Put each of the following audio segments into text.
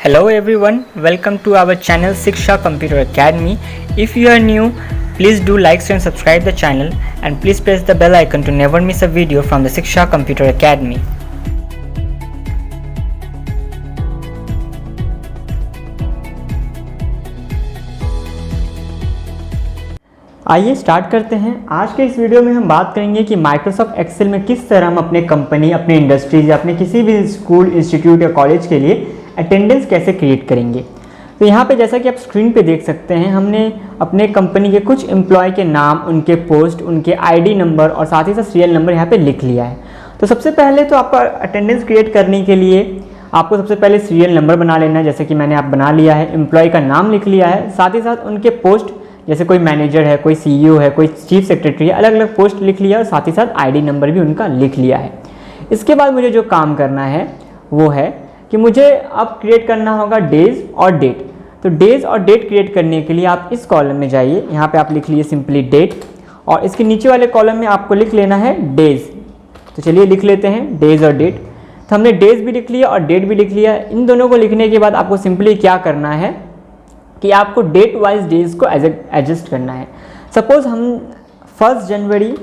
Hello everyone, welcome to our channel Shiksha Computer Academy. If you are new, please do like, share and subscribe the channel and please press the bell icon to never miss a video from the Shiksha Computer Academy. आइए start करते हैं। आज के इस video में हम बात करेंगे कि माइक्रोसॉफ्ट एक्सेल में किस तरह हम अपने कंपनी, अपने इंडस्ट्रीज या अपने किसी भी स्कूल, इंस्टीट्यूट या कॉलेज के लिए अटेंडेंस कैसे क्रिएट करेंगे। तो यहाँ पे जैसा कि आप स्क्रीन पे देख सकते हैं, हमने अपने कंपनी के कुछ एम्प्लॉय के नाम, उनके पोस्ट, उनके आईडी नंबर और साथ ही साथ सीरियल नंबर यहाँ पे लिख लिया है। तो सबसे पहले तो आपका अटेंडेंस क्रिएट करने के लिए आपको सबसे पहले सीरियल नंबर बना लेना है, जैसे कि मैंने आप बना लिया है। एम्प्लॉय का नाम लिख लिया है, साथ ही साथ उनके पोस्ट, जैसे कोई मैनेजर है, कोई सीईओ है, कोई चीफ सेक्रेटरी है, अलग अलग पोस्ट लिख लिया और साथ ही साथ आईडी नंबर भी उनका लिख लिया है। इसके बाद मुझे जो काम करना है वो है कि मुझे अब क्रिएट करना होगा डेज और डेट। तो डेज और डेट क्रिएट करने के लिए आप इस कॉलम में जाइए, यहाँ पे आप लिख लीजिए सिंपली डेट और इसके नीचे वाले कॉलम में आपको लिख लेना है डेज। तो चलिए लिख लेते हैं डेज और डेट। तो हमने डेज भी लिख लिया और डेट भी लिख लिया। इन दोनों को लिखने के बाद आपको सिंपली क्या करना है कि आपको डेट वाइज डेज को एडजस्ट करना है। सपोज हम 1 जनवरी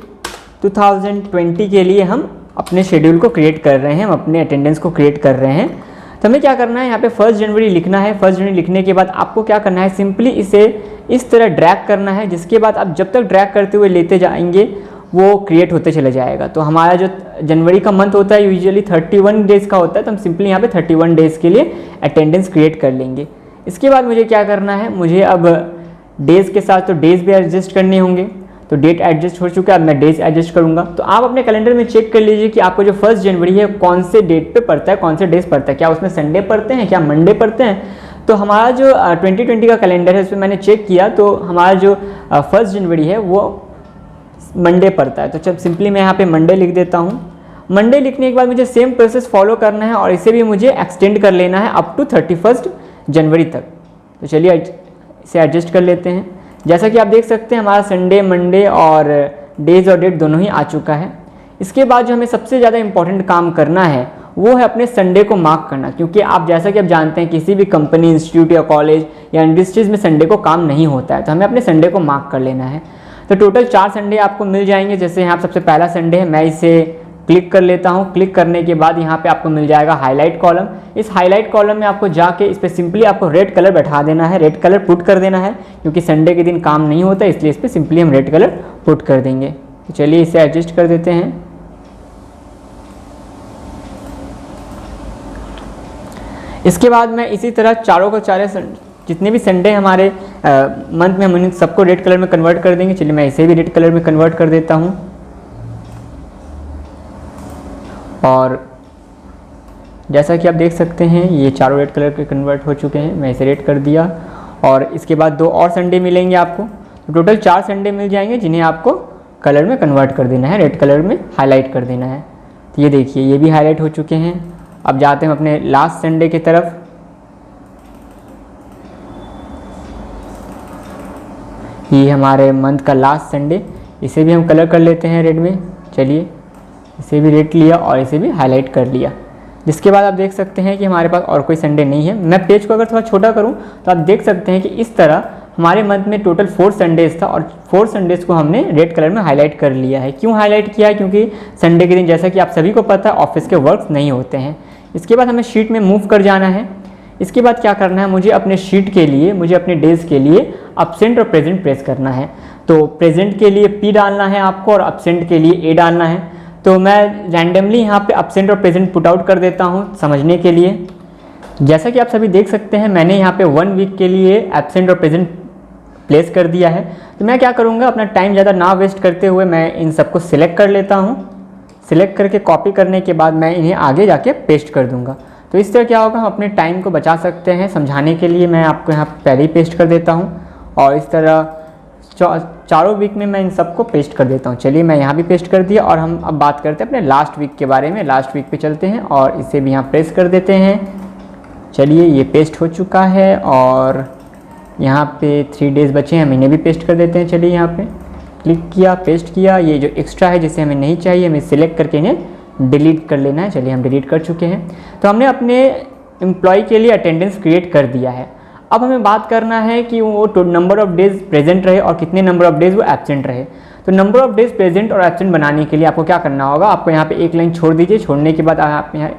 2020 के लिए हम अपने शेड्यूल को क्रिएट कर रहे हैं, हम अपने अटेंडेंस को क्रिएट कर रहे हैं। तो हमें क्या करना है, यहाँ पे 1 जनवरी लिखना है। 1 जनवरी लिखने के बाद आपको क्या करना है, सिंपली इसे इस तरह ड्रैग करना है, जिसके बाद आप जब तक ड्रैग करते हुए लेते जाएंगे वो क्रिएट होते चले जाएगा। तो हमारा जो जनवरी का मंथ होता है यूजुअली 31 डेज का होता है, तो हम सिंपली यहाँ पे 31 डेज के लिए अटेंडेंस क्रिएट कर लेंगे। इसके बाद मुझे क्या करना है, मुझे अब डेज़ के साथ तो डेज़ भी एडजस्ट करने होंगे। तो डेट एडजस्ट हो चुका है, अब मैं डेज एडजस्ट करूंगा। तो आप अपने कैलेंडर में चेक कर लीजिए कि आपको जो 1 जनवरी है कौन से डेट पे पड़ता है, कौन से डेज पड़ता है, क्या उसमें संडे पड़ते हैं, क्या मंडे पड़ते हैं। तो हमारा जो 2020 का कैलेंडर है उसमें मैंने चेक किया, तो हमारा जो 1 जनवरी है वो मंडे पड़ता है। तो जब सिंपली मैं यहाँ पे मंडे लिख देता हूँ। मंडे लिखने के बाद मुझे सेम प्रोसेस फॉलो करना है और इसे भी मुझे एक्सटेंड कर लेना है अप टू 31 जनवरी तक। तो चलिए इसे एडजस्ट कर लेते हैं। जैसा कि आप देख सकते हैं हमारा संडे, मंडे और डेज और डेट दोनों ही आ चुका है। इसके बाद जो हमें सबसे ज़्यादा इंपॉर्टेंट काम करना है वो है अपने संडे को मार्क करना, क्योंकि आप जैसा कि आप जानते हैं किसी भी कंपनी, इंस्टीट्यूट या कॉलेज या इंडस्ट्रीज में संडे को काम नहीं होता है। तो हमें अपने संडे को मार्क कर लेना है। तो टोटल 4 संडे आपको मिल जाएंगे। जैसे यहाँ सबसे पहला संडे है, मैं इसे क्लिक कर लेता हूँ। क्लिक करने के बाद यहाँ पे आपको मिल जाएगा हाईलाइट कॉलम। इस हाईलाइट कॉलम में आपको जाके इस पर सिंपली आपको रेड कलर बैठा देना है, रेड कलर पुट कर देना है, क्योंकि संडे के दिन काम नहीं होता इसलिए इस पर सिंपली हम रेड कलर पुट कर देंगे। तो चलिए इसे एडजस्ट कर देते हैं। इसके बाद मैं इसी तरह चारों को चारे जितने भी संडे हमारे मंथ में हम उन सबको रेड कलर में कन्वर्ट कर देंगे। चलिए मैं इसे भी रेड कलर में कन्वर्ट कर देता हूँ और जैसा कि आप देख सकते हैं ये चारों रेड कलर के कन्वर्ट हो चुके हैं। मैं इसे रेड कर दिया और इसके बाद 2 और संडे मिलेंगे आपको। तो टोटल 4 संडे मिल जाएंगे जिन्हें आपको कलर में कन्वर्ट कर देना है, रेड कलर में हाईलाइट कर देना है। तो ये देखिए ये भी हाईलाइट हो चुके हैं। अब जाते हैं अपने लास्ट संडे की तरफ। ये हमारे मंथ का लास्ट संडे, इसे भी हम कलर कर लेते हैं रेड में। चलिए इसे भी रेड लिया और इसे भी हाईलाइट कर लिया। जिसके बाद आप देख सकते हैं कि हमारे पास और कोई संडे नहीं है। मैं पेज को अगर थोड़ा छोटा करूं तो आप देख सकते हैं कि इस तरह हमारे मंथ में टोटल 4 संडेज था और 4 संडेज को हमने रेड कलर में हाईलाइट कर लिया है। क्यों हाईलाइट किया है, क्योंकि संडे के दिन जैसा कि आप सभी को पता है ऑफिस के वर्क्स नहीं होते हैं। इसके बाद हमें शीट में मूव कर जाना है। इसके बाद क्या करना है, मुझे अपने शीट के लिए, मुझे अपने डेज के लिए एब्सेंट और प्रेजेंट प्रेस करना है। तो प्रेजेंट के लिए P डालना है आपको और एब्सेंट के लिए A डालना है। तो मैं रैंडमली यहाँ पे एब्सेंट और प्रेजेंट पुट आउट कर देता हूँ समझने के लिए। जैसा कि आप सभी देख सकते हैं मैंने यहाँ पे 1 वीक के लिए एब्सेंट और प्रेजेंट प्लेस कर दिया है। तो मैं क्या करूँगा, अपना टाइम ज़्यादा ना वेस्ट करते हुए मैं इन सबको सिलेक्ट कर लेता हूँ। सिलेक्ट करके कॉपी करने के बाद मैं इन्हें आगे जाके पेस्ट कर दूँगा। तो इस तरह क्या होगा, हम अपने टाइम को बचा सकते हैं। समझाने के लिए मैं आपको यहाँ पहले ही पेस्ट कर देता हूँ और इस तरह चारों वीक में मैं इन सबको पेस्ट कर देता हूँ। चलिए मैं यहाँ भी पेस्ट कर दिया और हम अब बात करते हैं अपने लास्ट वीक के बारे में। लास्ट वीक पे चलते हैं और इसे भी यहाँ प्रेस कर देते हैं। चलिए ये पेस्ट हो चुका है और यहाँ पे 3 डेज़ बचे हैं, हम इन्हें भी पेस्ट कर देते हैं। चलिए यहाँ पे क्लिक किया, पेस्ट किया। ये जो एक्स्ट्रा है जिसे हमें नहीं चाहिए, हमें सिलेक्ट करके इन्हें डिलीट कर लेना है। चलिए हम डिलीट कर चुके हैं। तो हमने अपने एम्प्लॉय के लिए अटेंडेंस क्रिएट कर दिया है। अब हमें बात करना है कि वो नंबर ऑफ डेज प्रेजेंट रहे और कितने नंबर ऑफ डेज वो एब्सेंट रहे। तो नंबर ऑफ डेज प्रेजेंट और एब्सेंट बनाने के लिए आपको क्या करना होगा, आपको यहाँ पे एक लाइन छोड़ दीजिए, छोड़ने के बाद आप यहाँ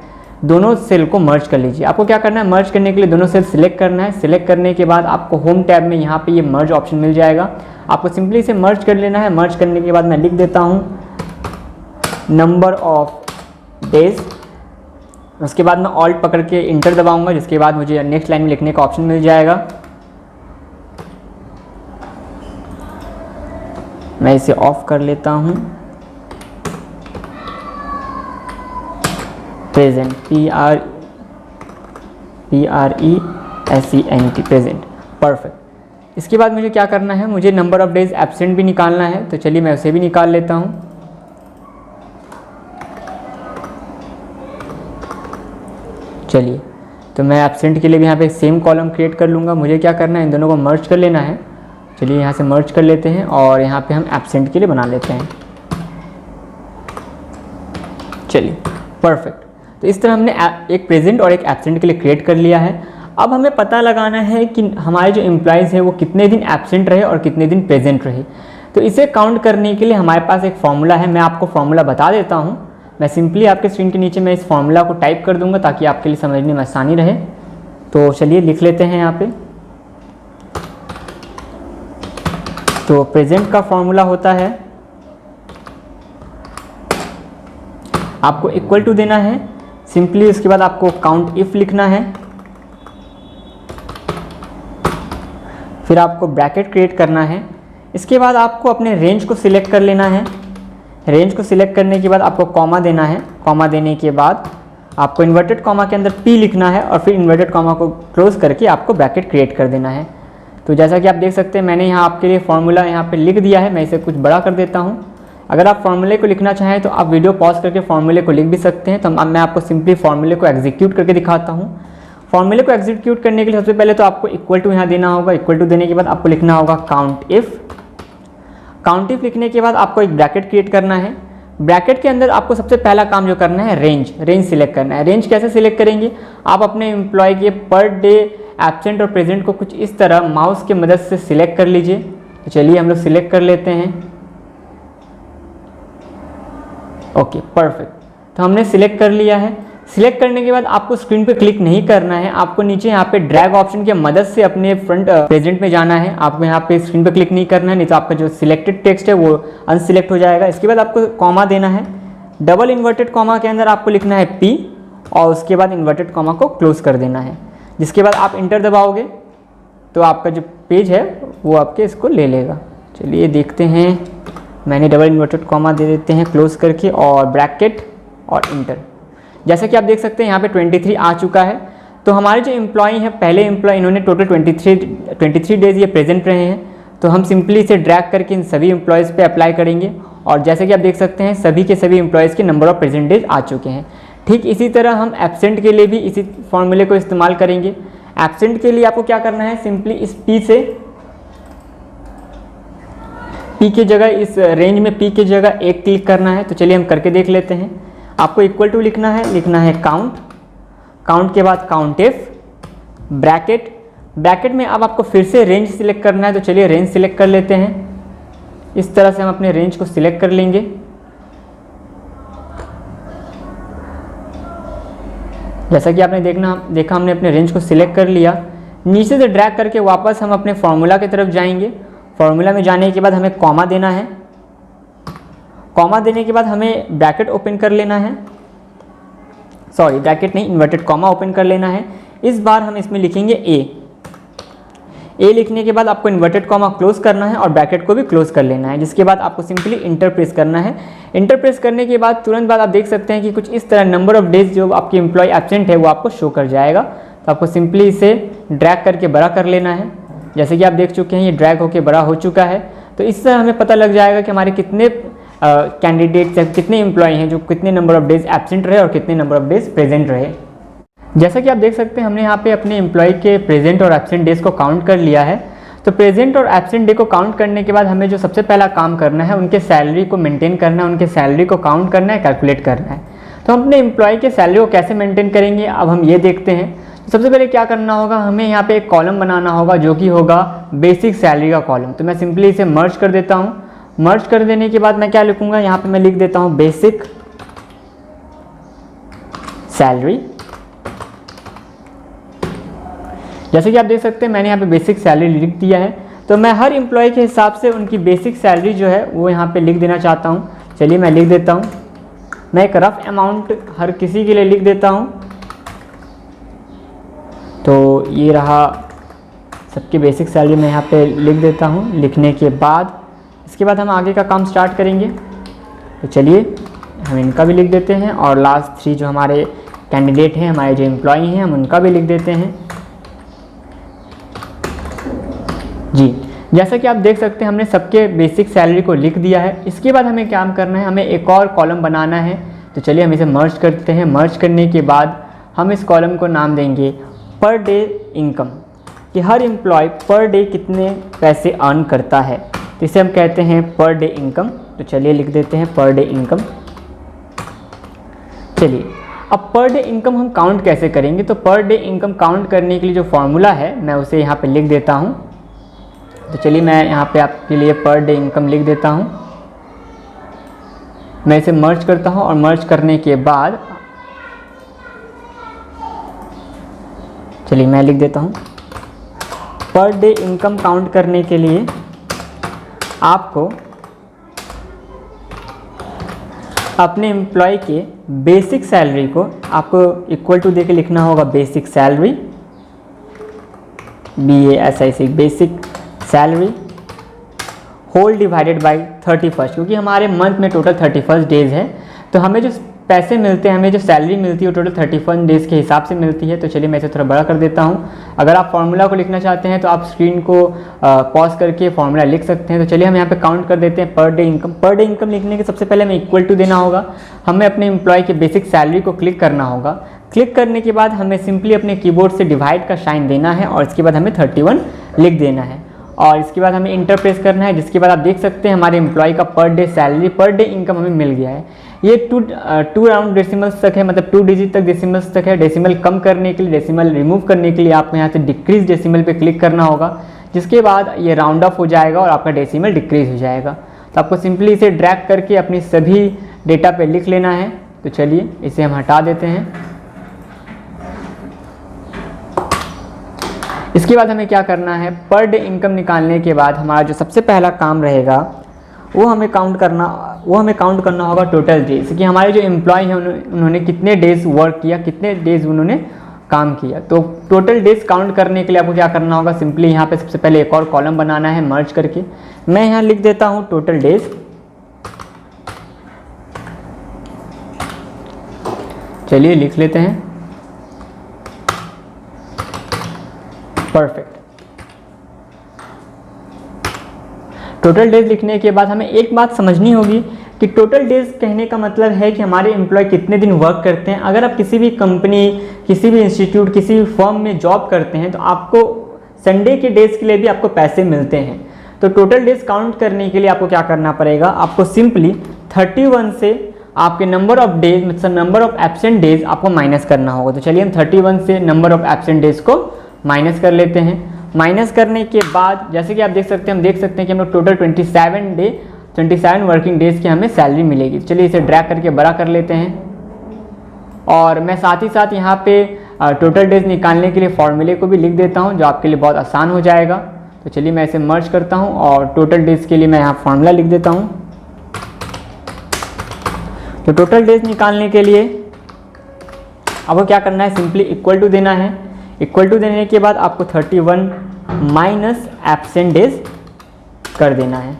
दोनों सेल को मर्ज कर लीजिए। आपको क्या करना है, मर्ज करने के लिए दोनों सेल सिलेक्ट करना है। सिलेक्ट करने के बाद आपको होम टैब में यहाँ पे ये मर्ज ऑप्शन मिल जाएगा, आपको सिंपली इसे मर्ज कर लेना है। मर्ज करने के बाद मैं लिख देता हूँ नंबर ऑफ डेज, उसके बाद मैं ऑल्ट पकड़ के इंटर दबाऊंगा, जिसके बाद मुझे नेक्स्ट लाइन में लिखने का ऑप्शन मिल जाएगा। मैं इसे ऑफ कर लेता हूँ। Present, PRESENT, present, perfect. इसके बाद मुझे क्या करना है, मुझे नंबर ऑफ डेज एब्सेंट भी निकालना है, तो चलिए मैं उसे भी निकाल लेता हूँ। चलिए, तो मैं एब्सेंट के लिए भी यहाँ पे सेम कॉलम क्रिएट कर लूँगा। मुझे क्या करना है, इन दोनों को मर्ज कर लेना है। चलिए यहाँ से मर्ज कर लेते हैं और यहाँ पे हम एब्सेंट के लिए बना लेते हैं। चलिए, परफेक्ट। तो इस तरह हमने एक प्रेजेंट और एक एब्सेंट के लिए क्रिएट कर लिया है। अब हमें पता लगाना है कि हमारे जो एम्प्लॉयज़ हैं वो कितने दिन एब्सेंट रहे और कितने दिन प्रेजेंट रहे। तो इसे काउंट करने के लिए हमारे पास एक फॉर्मूला है, मैं आपको फॉर्मूला बता देता हूँ। मैं सिंपली आपके स्क्रीन के नीचे मैं इस फॉर्मूला को टाइप कर दूंगा ताकि आपके लिए समझने में आसानी रहे। तो चलिए लिख लेते हैं यहाँ पे। तो प्रेजेंट का फॉर्मूला होता है, आपको इक्वल टू देना है सिंपली, उसके बाद आपको काउंट इफ लिखना है, फिर आपको ब्रैकेट क्रिएट करना है। इसके बाद आपको अपने रेंज को सिलेक्ट कर लेना है। रेंज को सिलेक्ट करने के बाद आपको कॉमा देना है। कॉमा देने के बाद आपको इन्वर्टेड कॉमा के अंदर P लिखना है और फिर इन्वर्टेड कॉमा को क्लोज करके आपको ब्रैकेट क्रिएट कर देना है। तो जैसा कि आप देख सकते हैं मैंने यहाँ आपके लिए फॉर्मूला यहाँ पे लिख दिया है। मैं इसे कुछ बड़ा कर देता हूँ। अगर आप फॉर्मूले को लिखना चाहें तो आप वीडियो पॉज करके फॉर्मूले को लिख भी सकते हैं। तो मैं आपको सिंपली फॉर्मूले को एग्जीक्यूट करके दिखाता हूँ। फॉर्मूले को एग्जीक्यूट करने के लिए सबसे पहले तो आपको इक्वल टू यहाँ देना होगा। इक्वल टू देने के बाद आपको लिखना होगा काउंट इफ। काउंट इफ लिखने के बाद आपको एक ब्रैकेट क्रिएट करना है। ब्रैकेट के अंदर आपको सबसे पहला काम जो करना है रेंज सिलेक्ट करना है। रेंज कैसे सिलेक्ट करेंगे, आप अपने एम्प्लॉय के पर डे एब्सेंट और प्रेजेंट को कुछ इस तरह माउस की मदद से सिलेक्ट कर लीजिए। तो चलिए हम लोग सिलेक्ट कर लेते हैं। Okay, perfect. तो हमने सिलेक्ट कर लिया है। सिलेक्ट करने के बाद आपको स्क्रीन पे क्लिक नहीं करना है, आपको नीचे यहाँ पे ड्रैग ऑप्शन की मदद से अपने फ्रंट प्रेजेंट में जाना है। आपको यहाँ पे स्क्रीन पे क्लिक नहीं करना है, नहीं तो आपका जो सिलेक्टेड टेक्स्ट है वो अनसिलेक्ट हो जाएगा। इसके बाद आपको कॉमा देना है। डबल इन्वर्टेड कॉमा के अंदर आपको लिखना है P और उसके बाद इन्वर्टेड कॉमा को क्लोज कर देना है। जिसके बाद आप इंटर दबाओगे तो आपका जो पेज है वो आपके इसको ले लेगा। चलिए देखते हैं, मैंने डबल इन्वर्टेड कॉमा दे देते हैं क्लोज करके और ब्रैकेट और इंटर। जैसा कि आप देख सकते हैं यहाँ पे 23 आ चुका है। तो हमारे जो एम्प्लॉय हैं, पहले एम्प्लॉय, इन्होंने टोटल 23 डेज ये प्रेजेंट रहे हैं। तो हम सिंपली इसे ड्रैग करके इन सभी एम्प्लॉयज़ पे अप्लाई करेंगे और जैसे कि आप देख सकते हैं सभी के सभी एम्प्लॉयज़ के नंबर ऑफ प्रेजेंट डेज आ चुके हैं। ठीक इसी तरह हम एब्सेंट के लिए भी इसी फॉर्मूले को इस्तेमाल करेंगे। एब्सेंट के लिए आपको क्या करना है, सिंपली इस P से P की जगह, इस रेंज में P की जगह 1 क्लिक करना है। तो चलिए हम करके देख लेते हैं। आपको इक्वल टू लिखना है काउंट के बाद काउंट इफ ब्रैकेट में अब आपको फिर से रेंज सिलेक्ट करना है। तो चलिए रेंज सिलेक्ट कर लेते हैं। इस तरह से हम अपने रेंज को सिलेक्ट कर लेंगे। जैसा कि आपने देखा हमने अपने रेंज को सिलेक्ट कर लिया। नीचे से ड्रैग करके वापस हम अपने फॉर्मूला की तरफ जाएंगे। फॉर्मूला में जाने के बाद हमें कॉमा देना है। कॉमा देने के बाद हमें ब्रैकेट ओपन कर लेना है, सॉरी ब्रैकेट नहीं, इन्वर्टेड कॉमा ओपन कर लेना है। इस बार हम इसमें लिखेंगे ए लिखने के बाद आपको इन्वर्टेड कॉमा क्लोज करना है और ब्रैकेट को भी क्लोज कर लेना है। जिसके बाद आपको सिंपली इंटर प्रेस करना है। इंटर प्रेस करने के बाद तुरंत बाद आप देख सकते हैं कि कुछ इस तरह नंबर ऑफ डेज जो आपकी एम्प्लॉय एब्सेंट है वो आपको शो कर जाएगा। तो आपको सिंपली इसे ड्रैग करके बड़ा कर लेना है। जैसे कि आप देख चुके हैं ये ड्रैग होकर बड़ा हो चुका है। तो इससे हमें पता लग जाएगा कि हमारे कितने कैंडिडेट्स या कितने एम्प्लॉय हैं जो कितने नंबर ऑफ डेज एब्सेंट रहे और कितने नंबर ऑफ डेज प्रेजेंट रहे। जैसा कि आप देख सकते हैं हमने यहाँ पे अपने एम्प्लॉय के प्रेजेंट और एब्सेंट डेज को काउंट कर लिया है। तो प्रेजेंट और एब्सेंट डे को काउंट करने के बाद हमें जो सबसे पहला काम करना है उनके सैलरी को मेंटेन करना है, उनके सैलरी को काउंट करना है, कैलकुलेट करना है। तो हम अपने एम्प्लॉय के सैलरी को कैसे मेंटेन करेंगे अब हम ये देखते हैं। सबसे पहले क्या करना होगा, हमें यहाँ पे एक कॉलम बनाना होगा जो कि होगा बेसिक सैलरी का कॉलम। तो मैं सिंपली इसे मर्ज कर देता हूँ। मर्ज कर देने के बाद मैं क्या लिखूँगा, यहाँ पे मैं लिख देता हूँ बेसिक सैलरी। जैसे कि आप देख सकते हैं मैंने यहाँ पे बेसिक सैलरी लिख दिया है। तो मैं हर एम्प्लॉय के हिसाब से उनकी बेसिक सैलरी जो है वो यहाँ पे लिख देना चाहता हूँ। चलिए मैं लिख देता हूँ। मैं एक रफ अमाउंट हर किसी के लिए लिख देता हूँ। तो ये रहा सबकी बेसिक सैलरी, मैं यहाँ पे लिख देता हूँ। लिखने के बाद इसके बाद हम आगे का काम स्टार्ट करेंगे। तो चलिए हम इनका भी लिख देते हैं और लास्ट 3 जो हमारे कैंडिडेट हैं, हमारे जो एम्प्लॉई हैं, हम उनका भी लिख देते हैं जी। जैसा कि आप देख सकते हैं हमने सबके बेसिक सैलरी को लिख दिया है। इसके बाद हमें क्या करना है, हमें एक और कॉलम बनाना है। तो चलिए हम इसे मर्ज करते हैं। मर्ज करने के बाद हम इस कॉलम को नाम देंगे पर डे इनकम, कि हर एम्प्लॉय पर डे कितने पैसे अर्न करता है। तो इसे हम कहते हैं पर डे इनकम। तो चलिए लिख देते हैं पर डे इनकम। चलिए अब पर डे इनकम हम काउंट कैसे करेंगे, तो पर डे इनकम काउंट करने के लिए जो फॉर्मूला है मैं उसे यहाँ पे लिख देता हूँ। तो चलिए मैं यहाँ पे आपके लिए पर डे इनकम लिख देता हूँ। मैं इसे मर्ज करता हूँ और मर्ज करने के बाद चलिए मैं लिख देता हूँ पर डे इनकम काउंट करने के लिए आपको अपने एम्प्लॉय के बेसिक सैलरी को आपको इक्वल टू दे के लिखना होगा basic salary, BASIC basic salary whole divided by 31, क्योंकि हमारे मंथ में टोटल 31 डेज़ है। तो हमें जो पैसे मिलते हैं, हमें जो सैलरी मिलती है वो टोटल 31 डेज़ के हिसाब से मिलती है। तो चलिए मैं इसे थोड़ा बड़ा कर देता हूँ। अगर आप फार्मूला को लिखना चाहते हैं तो आप स्क्रीन को पॉज करके फार्मूला लिख सकते हैं। तो चलिए हम यहाँ पे काउंट कर देते हैं per day income. Per day income लिखने के सबसे पहले हमें इक्वल टू देना होगा। हमें अपने एम्प्लॉय के बेसिक सैलरी को क्लिक करना होगा। क्लिक करने के बाद हमें सिंपली अपने कीबोर्ड से डिवाइड का साइन देना है और इसके बाद हमें 31 लिख देना है और इसके बाद हमें इंटर प्रेस करना है। जिसके बाद आप देख सकते हैं हमारे एम्प्लॉय का per day salary, per day income हमें मिल गया है। ये टू राउंड डेसिमल्स तक है, मतलब 2 डिजिट तक डेसिमल्स तक है। डेसिमल कम करने के लिए, डेसिमल रिमूव करने के लिए आपको यहाँ से डिक्रीज डेसिमल पे क्लिक करना होगा। जिसके बाद ये राउंड ऑफ हो जाएगा और आपका डेसिमल डिक्रीज हो जाएगा। तो आपको सिंपली इसे ड्रैग करके अपनी सभी डेटा पे लिख लेना है। तो चलिए इसे हम हटा देते हैं। इसके बाद हमें क्या करना है, पर डे इनकम निकालने के बाद हमारा जो सबसे पहला काम रहेगा वो हमें काउंट करना होगा टोटल डेज, कि हमारे जो एम्प्लॉय हैं उन्होंने कितने डेज वर्क किया, कितने डेज उन्होंने काम किया। तो टोटल डेज काउंट करने के लिए आपको क्या करना होगा, सिंपली यहाँ पे सबसे पहले एक और कॉलम बनाना है मर्ज करके। मैं यहाँ लिख देता हूँ टोटल डेज। चलिए लिख लेते हैं, परफेक्ट। टोटल डेज लिखने के बाद हमें एक बात समझनी होगी कि टोटल डेज कहने का मतलब है कि हमारे एम्प्लॉय कितने दिन वर्क करते हैं। अगर आप किसी भी कंपनी, किसी भी इंस्टीट्यूट, किसी भी फर्म में जॉब करते हैं तो आपको संडे के डेज के लिए भी आपको पैसे मिलते हैं। तो टोटल डेज काउंट करने के लिए आपको क्या करना पड़ेगा, आपको सिंपली 31 से आपके नंबर ऑफ डेज, मतलब नंबर ऑफ एब्सेंट डेज आपको माइनस करना होगा। तो चलिए हम 31 से नंबर ऑफ एब्सेंट डेज को माइनस कर लेते हैं। माइनस करने के बाद जैसे कि आप देख सकते हैं, हम देख सकते हैं कि हम लोग टोटल 27 वर्किंग डेज की हमें सैलरी मिलेगी। चलिए इसे ड्रैग करके बड़ा कर लेते हैं और मैं साथ ही साथ यहाँ पे टोटल डेज निकालने के लिए फॉर्मूले को भी लिख देता हूँ, जो आपके लिए बहुत आसान हो जाएगा। तो चलिए मैं इसे मर्ज करता हूँ और टोटल डेज के लिए मैं यहाँ फार्मूला लिख देता हूँ। तो टोटल डेज निकालने के लिए आपको क्या करना है, सिंपली इक्वल टू देना है। इक्वल टू देने के बाद आपको 31 माइनस एब्सेंट डेज कर देना है।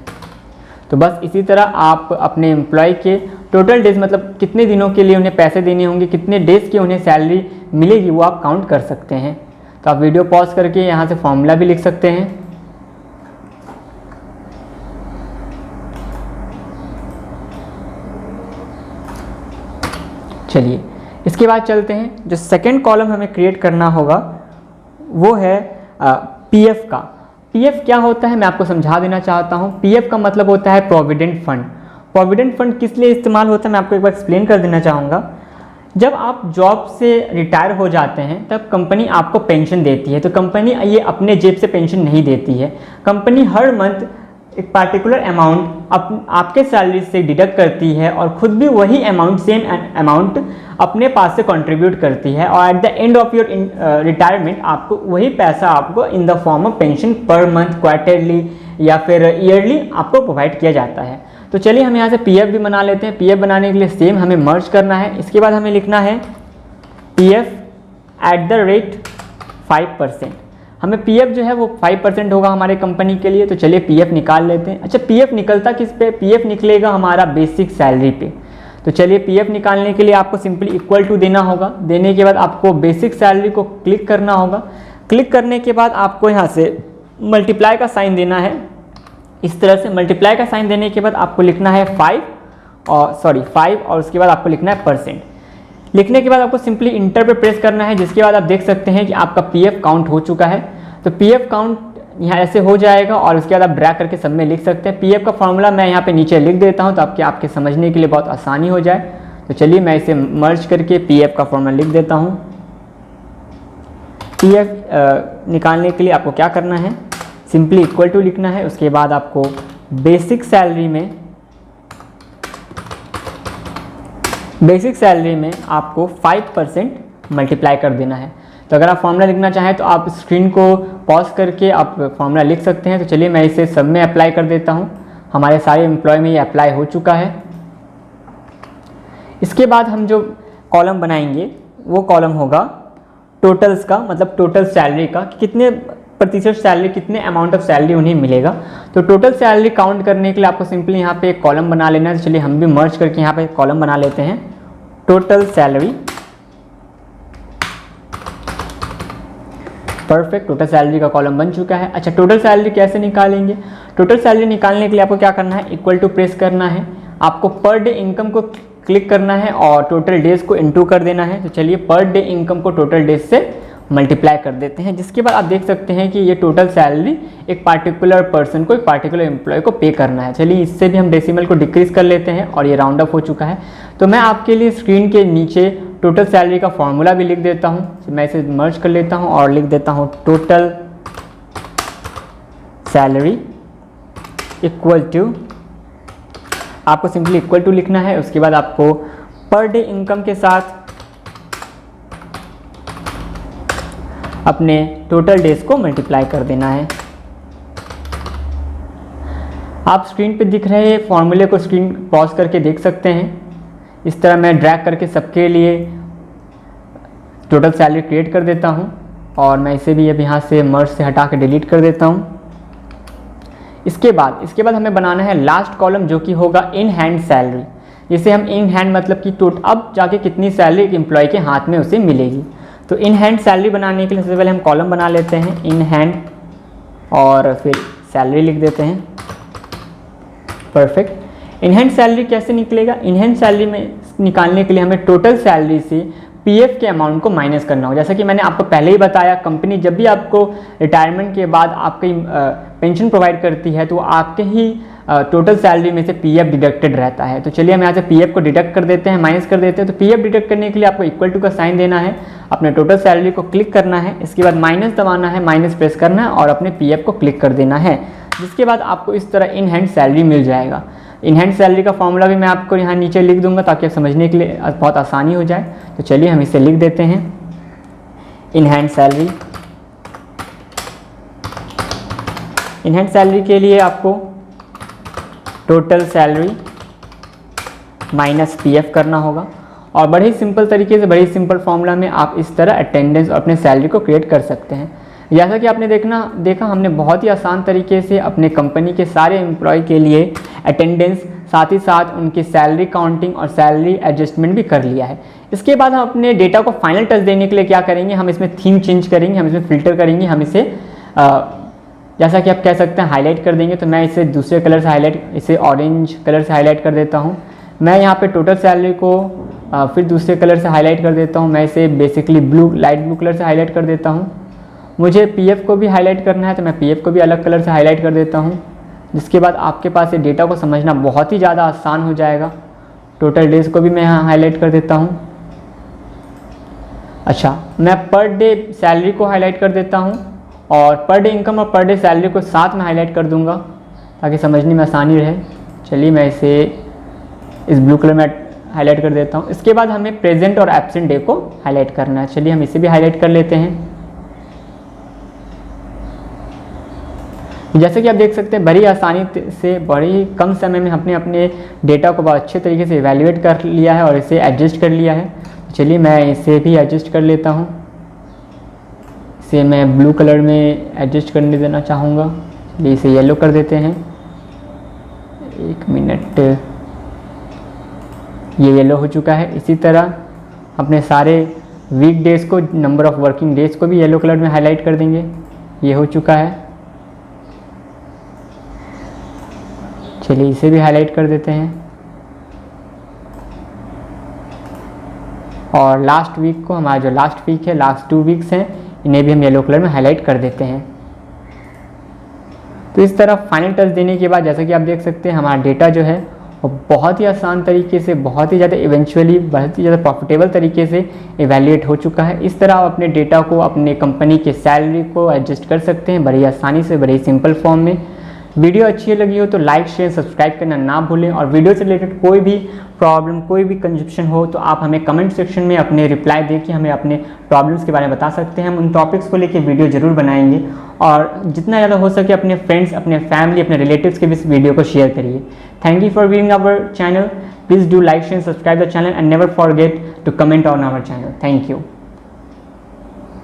तो बस इसी तरह आप अपने एम्प्लॉय के टोटल डेज, मतलब कितने दिनों के लिए उन्हें पैसे देने होंगे, कितने डेज की उन्हें सैलरी मिलेगी, वो आप काउंट कर सकते हैं। तो आप वीडियो पॉज करके यहाँ से फॉर्मूला भी लिख सकते हैं। चलिए इसके बाद चलते हैं। जो सेकंड कॉलम हमें क्रिएट करना होगा वो है पीएफ का। पीएफ क्या होता है मैं आपको समझा देना चाहता हूँ। पीएफ का मतलब होता है प्रोविडेंट फंड। प्रोविडेंट फंड किस लिए इस्तेमाल होता है मैं आपको एक बार एक्सप्लेन कर देना चाहूँगा। जब आप जॉब से रिटायर हो जाते हैं तब कंपनी आपको पेंशन देती है। तो कंपनी ये अपने जेब से पेंशन नहीं देती है, कंपनी हर मंथ एक पार्टिकुलर अमाउंट आपके सैलरी से डिडक्ट करती है और खुद भी वही अमाउंट, सेम अमाउंट अपने पास से कंट्रीब्यूट करती है, और at the end of your retirement आपको वही पैसा आपको in the form of pension per month, quarterly या फिर ईयरली आपको प्रोवाइड किया जाता है। तो चलिए हम यहाँ से पीएफ भी बना लेते हैं। पीएफ बनाने के लिए सेम हमें मर्ज करना है। इसके बाद हमें लिखना है पीएफ एट द रेट 5%। हमें पीएफ जो है वो 5% होगा हमारे कंपनी के लिए। तो चलिए पीएफ निकाल लेते हैं। अच्छा, पीएफ निकलता किस पे? पीएफ निकलेगा हमारा बेसिक सैलरी पे। तो चलिए पीएफ निकालने के लिए आपको सिंपली इक्वल टू देना होगा। देने के बाद आपको बेसिक सैलरी को क्लिक करना होगा। क्लिक करने के बाद आपको यहाँ से मल्टीप्लाई का साइन देना है। इस तरह से मल्टीप्लाई का साइन देने के बाद आपको लिखना है 5 और उसके बाद आपको लिखना है %। लिखने के बाद आपको सिंपली इंटर पे प्रेस करना है, जिसके बाद आप देख सकते हैं कि आपका पीएफ काउंट हो चुका है। तो पीएफ काउंट यहाँ ऐसे हो जाएगा और उसके बाद आप ड्रैग करके सब में लिख सकते हैं। पीएफ का फॉर्मूला मैं यहाँ पे नीचे लिख देता हूँ ताकि आपके समझने के लिए बहुत आसानी हो जाए। तो चलिए मैं इसे मर्ज करके पीएफ का फॉर्मूला लिख देता हूँ। पीएफ निकालने के लिए आपको क्या करना है, सिंपली इक्वल टू लिखना है। उसके बाद आपको बेसिक सैलरी में आपको 5% मल्टीप्लाई कर देना है। तो अगर आप फॉर्मूला लिखना चाहें तो आप स्क्रीन को पॉज करके आप फॉर्मूला लिख सकते हैं। तो चलिए मैं इसे सब में अप्लाई कर देता हूं। हमारे सारे एम्प्लॉय में ये अप्लाई हो चुका है। इसके बाद हम जो कॉलम बनाएंगे वो कॉलम होगा टोटल्स का, मतलब टोटल सैलरी का, कितने प्रतिशत सैलरी, कितने अमाउंट ऑफ सैलरी उन्हें मिलेगा। तो टोटल सैलरी काउंट करने के लिए आपको सिंपली यहाँ पे एक कॉलम बना लेना है। तो चलिए हम भी मर्ज करके यहाँ पे कॉलम बना लेते हैं, total salary. Perfect, total salary का कॉलम बन चुका है। अच्छा, टोटल सैलरी कैसे निकालेंगे? टोटल सैलरी निकालने के लिए आपको क्या करना है, इक्वल टू प्रेस करना है। आपको पर डे इनकम को क्लिक करना है और टोटल डेज को इनटू कर देना है। तो चलिए पर डे इनकम को टोटल डेज से मल्टीप्लाई कर देते हैं, जिसके बाद आप देख सकते हैं कि ये टोटल सैलरी एक पार्टिकुलर पर्सन को, एक पार्टिकुलर एम्प्लॉय को पे करना है। चलिए इससे भी हम डेसिमल को डिक्रीज कर लेते हैं और ये राउंड अप हो चुका है। तो मैं आपके लिए स्क्रीन के नीचे टोटल सैलरी का फॉर्मूला भी लिख देता हूँ। तो मैं इसे मर्ज कर लेता हूँ और लिख देता हूँ टोटल सैलरी इक्वल टू, आपको सिंपली इक्वल टू लिखना है। उसके बाद आपको पर डे इनकम के साथ अपने टोटल डेज को मल्टीप्लाई कर देना है। आप स्क्रीन पे दिख रहे फॉर्मूले को स्क्रीन पॉज करके देख सकते हैं। इस तरह मैं ड्रैग करके सबके लिए टोटल सैलरी क्रिएट कर देता हूं और मैं इसे भी अब यहाँ से मर्ज से हटा के डिलीट कर देता हूं। इसके बाद हमें बनाना है लास्ट कॉलम, जो कि होगा इन हैंड सैलरी। जिसे हम इन हैंड मतलब कि अब जाके कितनी सैलरी एक एम्प्लॉय के हाथ में उसे मिलेगी। तो इन हैंड सैलरी बनाने के लिए सबसे पहले हम कॉलम बना लेते हैं इन हैंड और फिर सैलरी लिख देते हैं। परफेक्ट। इन हैंड सैलरी कैसे निकलेगा? इन हैंड सैलरी में निकालने के लिए हमें टोटल सैलरी से पीएफ के अमाउंट को माइनस करना होगा। जैसा कि मैंने आपको पहले ही बताया, कंपनी जब भी आपको रिटायरमेंट के बाद आपकी पेंशन प्रोवाइड करती है तो आपके ही टोटल सैलरी में से पीएफ डिडक्टेड रहता है। तो चलिए हम यहाँ से पीएफ को डिडक्ट कर देते हैं, माइनस कर देते हैं। तो पीएफ डिडक्ट करने के लिए आपको इक्वल टू का साइन देना है, अपने टोटल सैलरी को क्लिक करना है, इसके बाद माइनस दबाना है, माइनस प्रेस करना है और अपने पीएफ को क्लिक कर देना है, जिसके बाद आपको इस तरह इन हैंड सैलरी मिल जाएगा। इन हैंड सैलरी का फॉर्मूला भी मैं आपको यहाँ नीचे लिख दूंगा ताकि आप समझने के लिए बहुत आसानी हो जाए। तो चलिए हम इसे लिख देते हैं, in hand salary. In hand salary के लिए आपको टोटल सैलरी माइनस पीएफ करना होगा और बड़े ही सिंपल तरीके से, बड़े ही सिंपल फॉर्मूला में आप इस तरह अटेंडेंस और अपने सैलरी को क्रिएट कर सकते हैं। जैसा कि आपने देखा हमने बहुत ही आसान तरीके से अपने कंपनी के सारे एम्प्लॉय के लिए अटेंडेंस, साथ ही साथ उनकी सैलरी काउंटिंग और सैलरी एडजस्टमेंट भी कर लिया है। इसके बाद हम अपने डेटा को फाइनल टच देने के लिए क्या करेंगे, हम इसमें थीम चेंज करेंगे, हम इसमें फिल्टर करेंगे, हम इसे जैसा कि आप कह सकते हैं हाईलाइट कर देंगे। तो मैं इसे दूसरे कलर से इसे ऑरेंज कलर से हाईलाइट कर देता हूँ। मैं यहाँ पे टोटल सैलरी को फिर दूसरे कलर से हाईलाइट कर देता हूँ। मैं इसे बेसिकली लाइट ब्लू कलर से हाईलाइट कर देता हूँ। मुझे पीएफ को भी हाईलाइट करना है तो मैं पीएफ को भी अलग कलर से हाईलाइट कर देता हूँ, जिसके बाद आपके पास ये डेटा को समझना बहुत ही ज़्यादा आसान हो जाएगा। टोटल डेज को भी मैं यहाँ हाईलाइट कर देता हूँ। अच्छा, मैं पर डे सैलरी को हाईलाइट कर देता हूँ और पर डे इनकम और पर डे सैलरी को साथ में हाईलाइट कर दूँगा ताकि समझने में आसानी रहे। चलिए मैं इसे इस ब्लू कलर में हाईलाइट कर देता हूँ। इसके बाद हमें प्रेजेंट और एब्सेंट डे को हाईलाइट करना है। चलिए हम इसे भी हाईलाइट कर लेते हैं। जैसे कि आप देख सकते हैं बड़ी आसानी से बड़ी कम समय में हमने अपने डेटा को बहुत अच्छे तरीके से इवैल्यूएट कर लिया है और इसे एडजस्ट कर लिया है। चलिए मैं इसे भी एडजस्ट कर लेता हूँ। इसे मैं ब्लू कलर में एडजस्ट करने देना चाहूँगा। चलिए इसे येलो कर देते हैं। एक मिनट, ये येलो हो चुका है। इसी तरह अपने सारे वीक डेज़ को, नंबर ऑफ़ वर्किंग डेज़ को भी येलो कलर में हाईलाइट कर देंगे। ये हो चुका है। चलिए इसे भी हाईलाइट कर देते हैं और लास्ट वीक को, हमारा जो लास्ट वीक है, लास्ट 2 वीक्स हैं, इन्हें भी हम येलो कलर में हाईलाइट कर देते हैं। तो इस तरह फाइनल टच देने के बाद जैसा कि आप देख सकते हैं हमारा डेटा जो है वो बहुत ही आसान तरीके से, बहुत ही ज़्यादा इवेंचुअली, बहुत ही ज़्यादा प्रॉफिटेबल तरीके से इवैल्यूएट हो चुका है। इस तरह आप अपने डेटा को, अपने कंपनी के सैलरी को एडजस्ट कर सकते हैं बड़ी आसानी से, बड़ी सिंपल फॉर्म में। वीडियो अच्छी लगी हो तो लाइक, शेयर, सब्सक्राइब करना ना भूलें और वीडियो से रिलेटेड कोई भी प्रॉब्लम, कोई भी कंजप्शन हो तो आप हमें कमेंट सेक्शन में अपने रिप्लाई देके हमें अपने प्रॉब्लम्स के बारे में बता सकते हैं। हम उन टॉपिक्स को लेके वीडियो ज़रूर बनाएंगे और जितना ज़्यादा हो सके अपने फ्रेंड्स, अपने फैमिली, अपने रिलेटिव्स के भी इस वीडियो को शेयर करिए। Thank you for viewing our channel. Please do like, share, subscribe the channel and never forget to comment on our channel. Thank you.